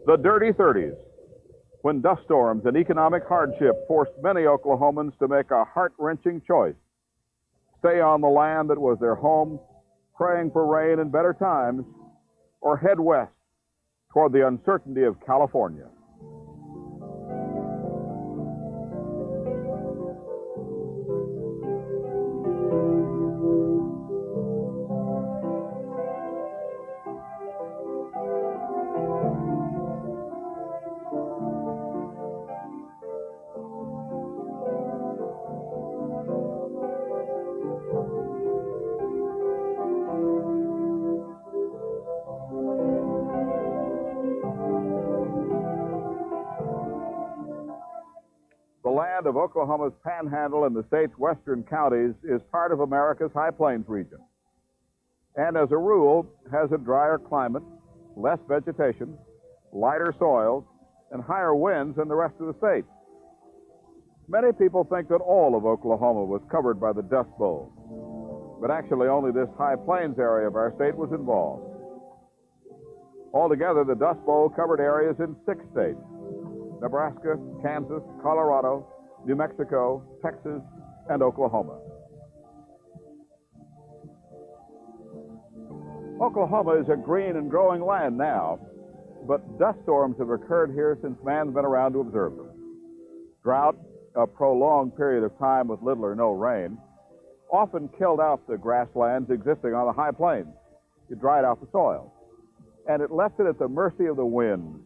The dirty 30s, when dust storms and economic hardship forced many Oklahomans to make a heart-wrenching choice. Stay on the land that was their home, praying for rain and better times, or head west toward the uncertainty of California. The land of Oklahoma's panhandle and the state's western counties is part of America's High Plains region, and as a rule has a drier climate, less vegetation, lighter soils, and higher winds than the rest of the state. Many people think that all of Oklahoma was covered by the Dust Bowl, but actually only this High Plains area of our state was involved. Altogether, the Dust Bowl covered areas in 6 states: Nebraska, Kansas, Colorado, New Mexico, Texas, and Oklahoma. Oklahoma is a green and growing land now, but dust storms have occurred here since man's been around to observe them. Drought, a prolonged period of time with little or no rain, often killed out the grasslands existing on the high plains. It dried out the soil, and it left it at the mercy of the winds,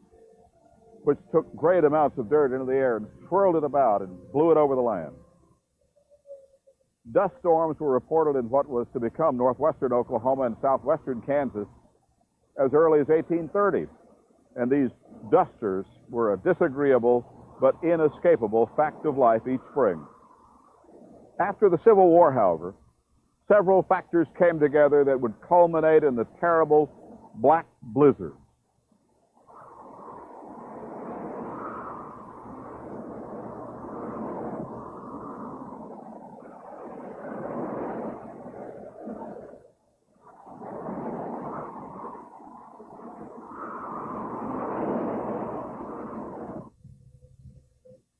which took great amounts of dirt into the air and swirled it about and blew it over the land. Dust storms were reported in what was to become northwestern Oklahoma and southwestern Kansas as early as 1830, and these dusters were a disagreeable but inescapable fact of life each spring. After the Civil War, however, several factors came together that would culminate in the terrible black blizzard.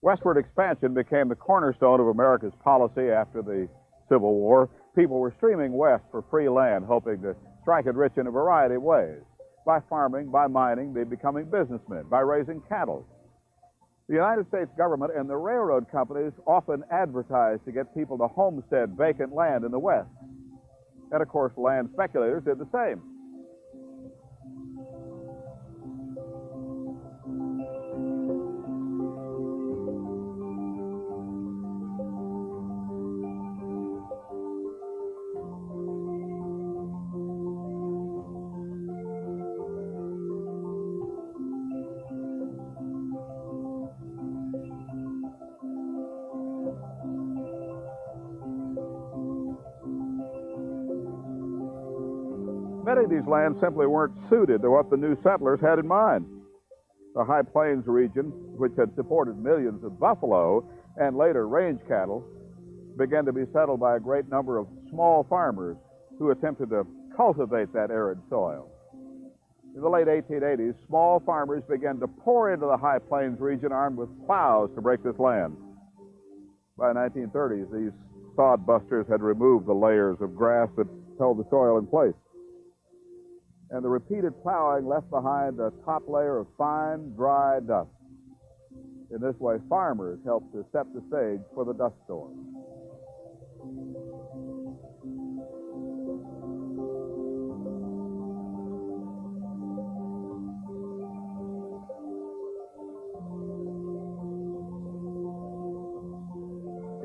Westward expansion became the cornerstone of America's policy after the Civil War. People were streaming west for free land, hoping to strike it rich in a variety of ways. By farming, by mining, by becoming businessmen, by raising cattle. The United States government and the railroad companies often advertised to get people to homestead vacant land in the West. And of course, land speculators did the same. Many of these lands simply weren't suited to what the new settlers had in mind. The High Plains region, which had supported millions of buffalo and later range cattle, began to be settled by a great number of small farmers who attempted to cultivate that arid soil. In the late 1880s, small farmers began to pour into the High Plains region armed with plows to break this land. By the 1930s, these sod busters had removed the layers of grass that held the soil in place, and the repeated plowing left behind a top layer of fine, dry dust. In this way, farmers helped to set the stage for the dust storm.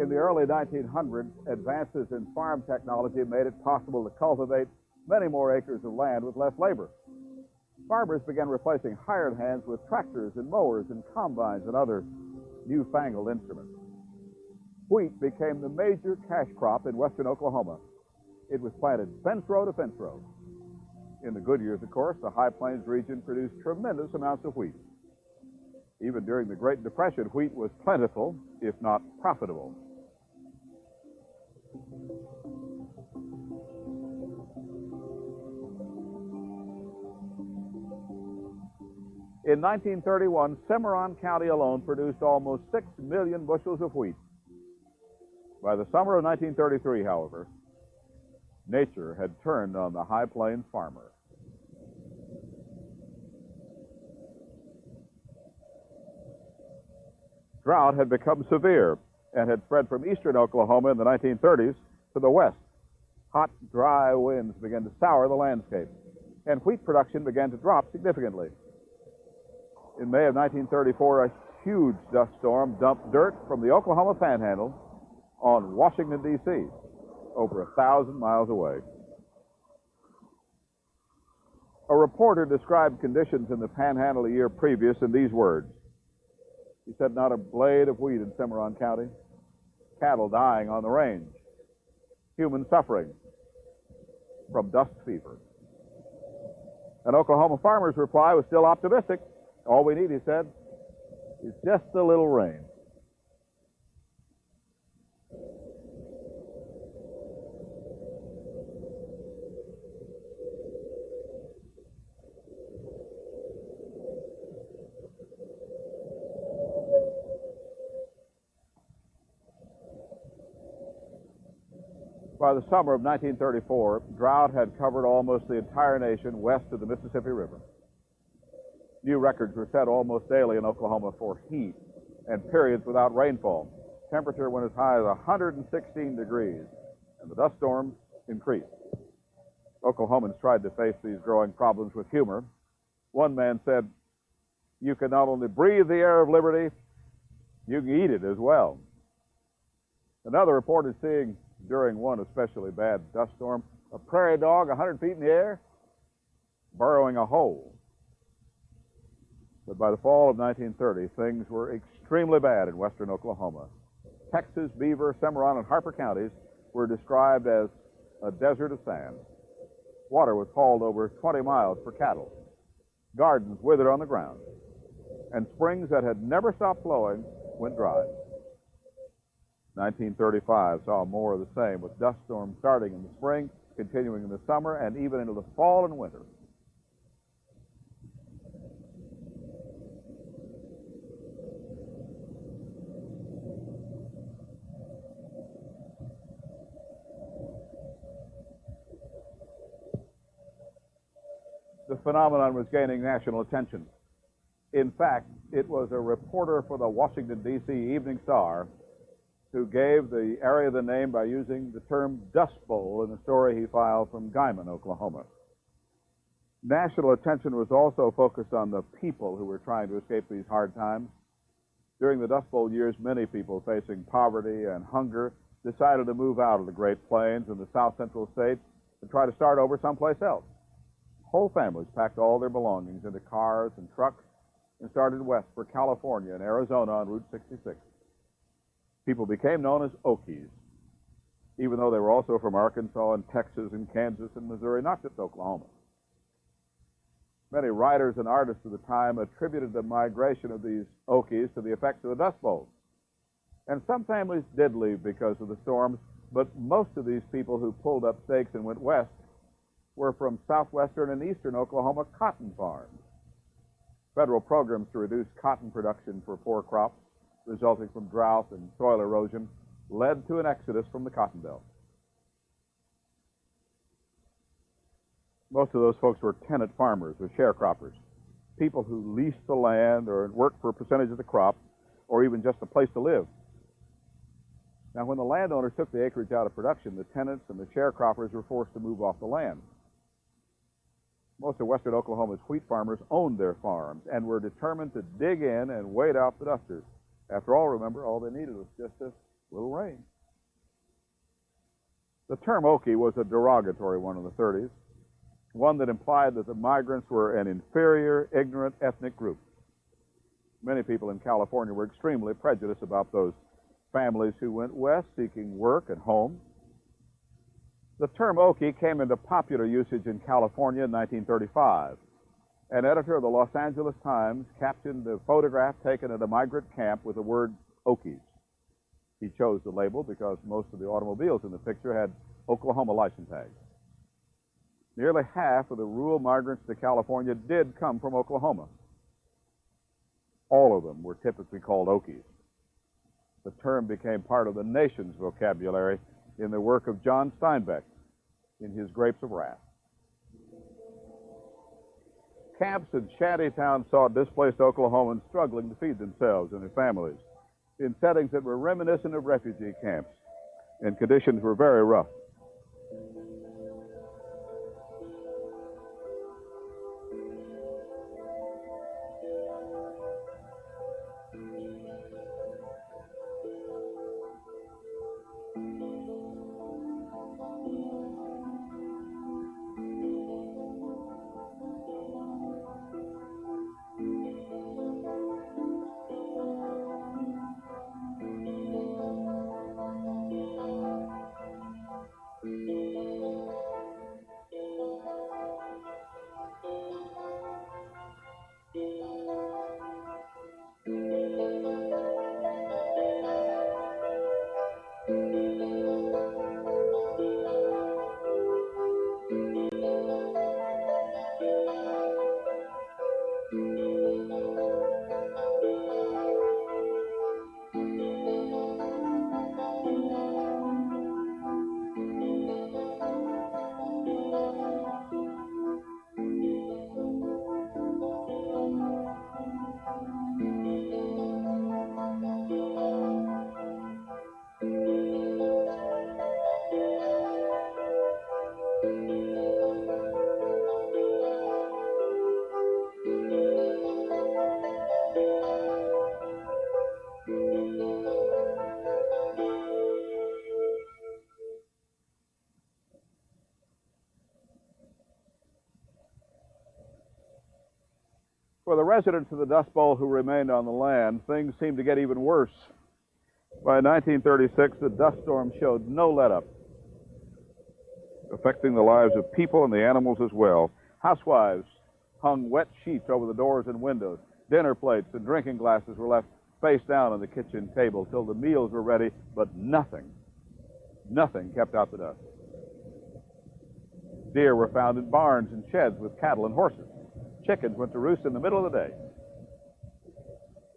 In the early 1900s, advances in farm technology made it possible to cultivate many more acres of land with less labor. Farmers began replacing hired hands with tractors and mowers and combines and other newfangled instruments. Wheat became the major cash crop in western Oklahoma. It was planted fence row to fence row. In the good years, of course, the High Plains region produced tremendous amounts of wheat. Even during the Great Depression, wheat was plentiful, if not profitable. In 1931, Cimarron County alone produced almost 6 million bushels of wheat. By the summer of 1933, however, nature had turned on the High Plains farmer. Drought had become severe and had spread from eastern Oklahoma in the 1930s to the west. Hot, dry winds began to sour the landscape, and wheat production began to drop significantly. In May of 1934, a huge dust storm dumped dirt from the Oklahoma panhandle on Washington, D.C., over 1,000 miles away. A reporter described conditions in the panhandle a year previous in these words. He said, "Not a blade of wheat in Cimarron County, cattle dying on the range, human suffering from dust fever." And Oklahoma farmer's reply was still optimistic. "All we need," he said, "is just a little rain." By the summer of 1934, drought had covered almost the entire nation west of the Mississippi River. New records were set almost daily in Oklahoma for heat and periods without rainfall. Temperature went as high as 116 degrees, and the dust storms increased. Oklahomans tried to face these growing problems with humor. One man said, "You can not only breathe the air of liberty, you can eat it as well." Another reported seeing, during one especially bad dust storm, a prairie dog 100 feet in the air burrowing a hole. But by the fall of 1930, things were extremely bad in western Oklahoma. Texas, Beaver, Cimarron, and Harper counties were described as a desert of sand. Water was hauled over 20 miles for cattle. Gardens withered on the ground. And springs that had never stopped flowing went dry. 1935 saw more of the same, with dust storms starting in the spring, continuing in the summer, and even into the fall and winter. The phenomenon was gaining national attention. In fact, it was a reporter for the Washington, D.C. Evening Star who gave the area the name by using the term Dust Bowl in a story he filed from Guymon, Oklahoma. National attention was also focused on the people who were trying to escape these hard times. During the Dust Bowl years, many people facing poverty and hunger decided to move out of the Great Plains and the south central states and try to start over someplace else. Whole families packed all their belongings into cars and trucks and started west for California and Arizona on Route 66. People became known as Okies, even though they were also from Arkansas and Texas and Kansas and Missouri, not just Oklahoma. Many writers and artists of the time attributed the migration of these Okies to the effects of the Dust Bowl. And some families did leave because of the storms, but most of these people who pulled up stakes and went west were from southwestern and eastern Oklahoma cotton farms. Federal programs to reduce cotton production for poor crops, resulting from drought and soil erosion, led to an exodus from the cotton belt. Most of those folks were tenant farmers or sharecroppers, people who leased the land or worked for a percentage of the crop, or even just a place to live. Now, when the landowners took the acreage out of production, the tenants and the sharecroppers were forced to move off the land. Most of western Oklahoma's wheat farmers owned their farms and were determined to dig in and wait out the dusters. After all, remember, all they needed was just a little rain. The term Okie was a derogatory one in the 30s, one that implied that the migrants were an inferior, ignorant ethnic group. Many people in California were extremely prejudiced about those families who went west seeking work and home. The term Okie came into popular usage in California in 1935. An editor of the Los Angeles Times captioned a photograph taken at a migrant camp with the word Okies. He chose the label because most of the automobiles in the picture had Oklahoma license tags. Nearly half of the rural migrants to California did come from Oklahoma. All of them were typically called Okies. The term became part of the nation's vocabulary in the work of John Steinbeck in his Grapes of Wrath. Camps and shanty towns saw displaced Oklahomans struggling to feed themselves and their families in settings that were reminiscent of refugee camps, and conditions were very rough. For the residents of the Dust Bowl who remained on the land, things seemed to get even worse. By 1936, the dust storm showed no let-up, affecting the lives of people and the animals as well. Housewives hung wet sheets over the doors and windows. Dinner plates and drinking glasses were left face down on the kitchen table till the meals were ready, but nothing kept out the dust. Deer were found in barns and sheds with cattle and horses. Chickens went to roost in the middle of the day.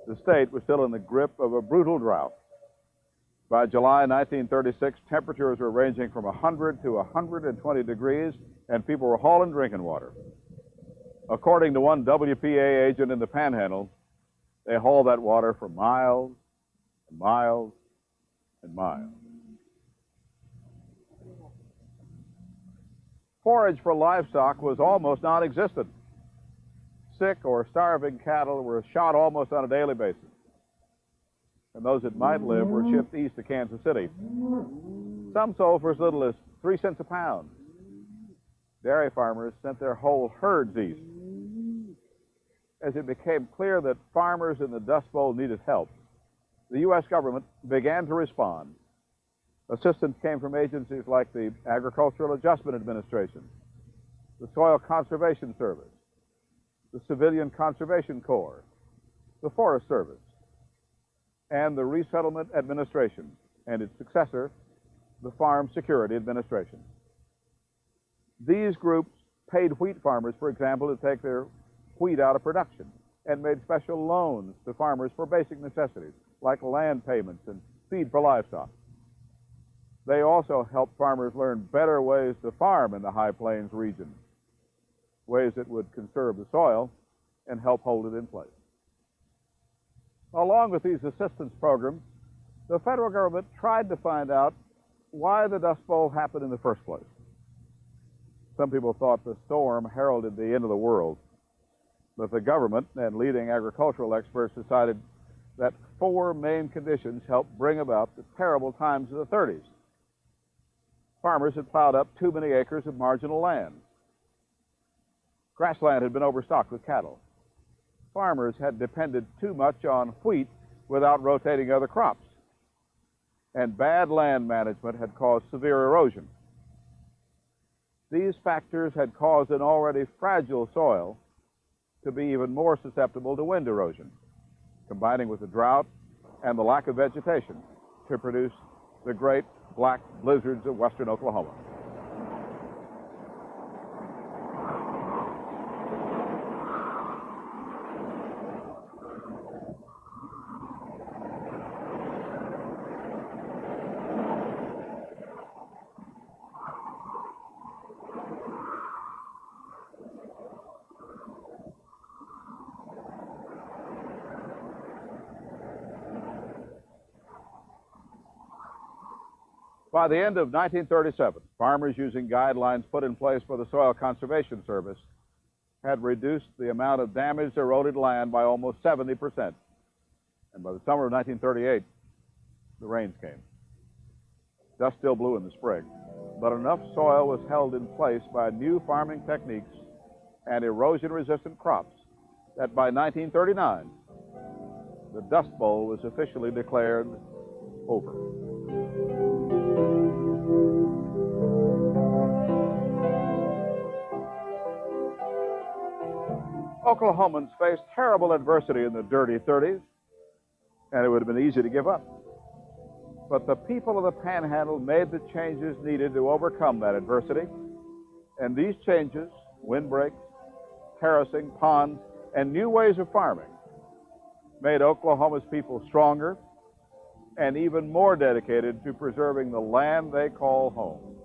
The state was still in the grip of a brutal drought. By July 1936, temperatures were ranging from 100 to 120 degrees, and people were hauling drinking water. According to one WPA agent in the Panhandle, they hauled that water for miles and miles and miles. Forage for livestock was almost non-existent. Sick or starving cattle were shot almost on a daily basis, and those that might live were shipped east to Kansas City. Some sold for as little as 3 cents a pound. Dairy farmers sent their whole herds east. As it became clear that farmers in the Dust Bowl needed help, the U.S. government began to respond. Assistance came from agencies like the Agricultural Adjustment Administration, the Soil Conservation Service, the Civilian Conservation Corps, the Forest Service, and the Resettlement Administration, and its successor, the Farm Security Administration. These groups paid wheat farmers, for example, to take their wheat out of production, and made special loans to farmers for basic necessities, like land payments and feed for livestock. They also helped farmers learn better ways to farm in the High Plains region, ways that would conserve the soil and help hold it in place. Along with these assistance programs, the federal government tried to find out why the Dust Bowl happened in the first place. Some people thought the storm heralded the end of the world, but the government and leading agricultural experts decided that 4 main conditions helped bring about the terrible times of the 30s. Farmers had plowed up too many acres of marginal land. Grassland had been overstocked with cattle. Farmers had depended too much on wheat without rotating other crops. And bad land management had caused severe erosion. These factors had caused an already fragile soil to be even more susceptible to wind erosion, combining with the drought and the lack of vegetation to produce the great black blizzards of western Oklahoma. By the end of 1937, farmers using guidelines put in place for the Soil Conservation Service had reduced the amount of damaged eroded land by almost 70%. And by the summer of 1938, the rains came. Dust still blew in the spring, but enough soil was held in place by new farming techniques and erosion-resistant crops that by 1939, the Dust Bowl was officially declared over. Oklahomans faced terrible adversity in the dirty 30s, and it would have been easy to give up. But the people of the Panhandle made the changes needed to overcome that adversity, and these changes, windbreaks, terracing, ponds, and new ways of farming, made Oklahoma's people stronger and even more dedicated to preserving the land they call home.